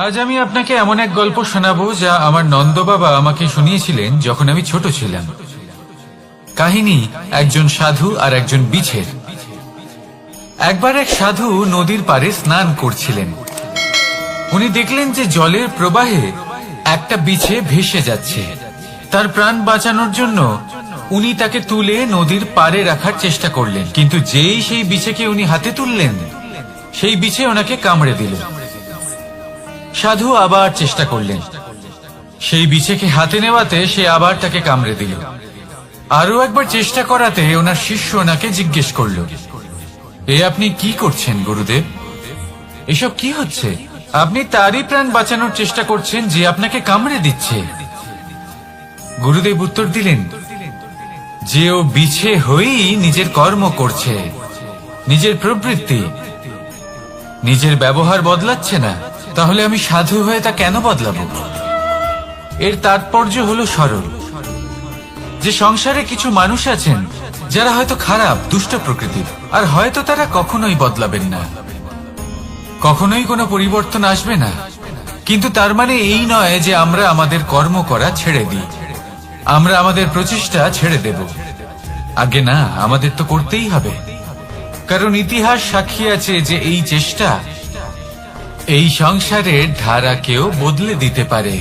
আজ আমি আপনাকে এমন এক গল্প শোনাবো যা আমার নন্দ বাবা আমাকে শুনিয়েছিলেন যখন আমি ছোট ছিলাম। কাহিনী একজন সাধু আর একজন বিছের। একবার এক সাধু নদীর পাড়ে স্নান করছিলেন। উনি দেখলেন যে জলের প্রবাহে একটা বিছে ভেসে যাচ্ছে। তার প্রাণ বাঁচানোর জন্য উনি তাকে তুলে নদীর পাড়ে রাখার চেষ্টা করলেন, কিন্তু যেই সেই বিছেকে উনি হাতে তুললেন, সেই বিছে ওনাকে কামড়ে দিল। সাধু আবার চেষ্টা করলেন, সেই বিছেকে হাতে নেওয়াতে সে আবার তাকে কামড়ে দিল। আরো একবার চেষ্টা করাতে ওনার শিষ্য ওনাকে জিজ্ঞেস করল, এ আপনি কি করছেন গুরুদেব? এসব কি হচ্ছে? আপনি তারই প্রাণ বাঁচানোর চেষ্টা করছেন যে আপনাকে কামড়ে দিচ্ছে। গুরুদেব উত্তর দিলেন, যে ও বিছে হয়েই নিজের কর্ম করছে, নিজের প্রবৃত্তি, নিজের ব্যবহার বদলাচ্ছে না, তাহলে আমি সাধু হয়ে তা কেন বদলাবো? এর তাৎপর্য হলো সরল, যে সংসারে কিছু মানুষ আছেন যারা হয়তো খারাপ, দুষ্ট প্রকৃতির, আর হয়তো তারা কখনোই বদলাবেন না, কখনোই কোনো পরিবর্তন আসবে না। কিন্তু তার মানে এই নয় যে আমরা আমাদের কর্ম করা ছেড়ে দিই, আমরা আমাদের প্রচেষ্টা ছেড়ে দেব। আগে না, আমাদের তো করতেই হবে, কারণ ইতিহাস সাক্ষী আছে যে এই চেষ্টা এই সংসারের ধারাকেও বদলে দিতে পারে।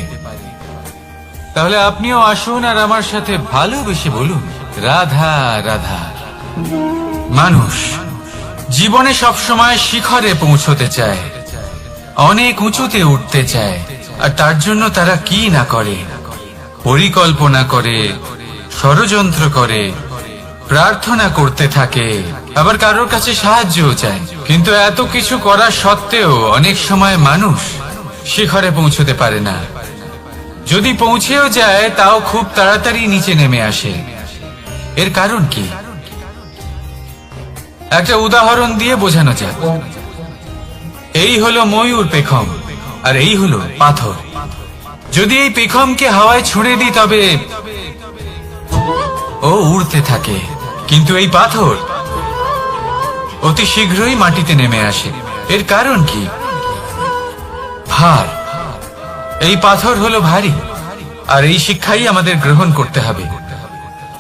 তাহলে আপনিও আসুন আর আমার সাথে ভালোবেসে বলুন, রাধা রাধা। মানুষ জীবনে সবসময় শিখরে পৌঁছতে চায়, অনেক উঁচুতে উঠতে চায়, আর তার জন্য তারা কি না করে, পরিকল্পনা করে, ষড়যন্ত্র করে, প্রার্থনা করতে থাকে, আবার কারোর কাছে সাহায্যও চায়। কিন্তু এত কিছু করা সত্ত্বেও অনেক সময় মানুষ শিখরে পৌঁছতে পারে না। যদি পৌঁছেও যায় তাও খুব তাড়াতাড়ি নিচে নেমে আসে। এর কারণ কি? একটা উদাহরণ দিয়ে বোঝানো যাক। এই হলো ময়ূর পেখম, আর এই হলো পাথর। যদি এই পেখমকে হাওয়ায় ছুঁড়ে দিই তবে ও উড়তে থাকে, কিন্তু এই পাথর অতি শীঘ্রই মাটিতে নেমে আসে। এর কারণ কি? ভার। এই পাথর হলো ভারী, আর এই শিক্ষাই আমাদের গ্রহণ করতে হবে।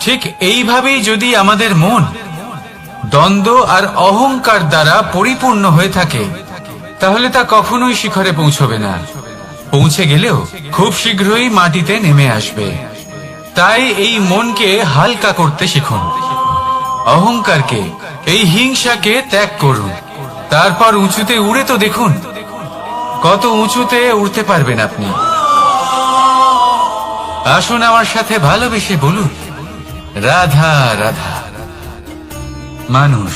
ঠিক এইভাবেই যদি আমাদের মন দ্বন্দ্ব আর অহংকার দ্বারা পরিপূর্ণ হয়ে থাকে, তাহলে তা কখনোই শিখরে পৌঁছবে না। পৌঁছে গেলেও খুব শীঘ্রই মাটিতে নেমে আসবে। তাই এই মনকে হালকা করতে শিখুন, অহংকারকে, এই হিংসাকে ত্যাগ করুন। তারপর উঁচুতে উড়ে তো দেখুন, কত উঁচুতে উড়তে পারবেন আপনি। আসুন আমার সাথে ভালোবেসে বলুন, রাধা রাধা। মানুষ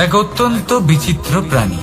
এক অত্যন্ত বিচিত্র প্রাণী।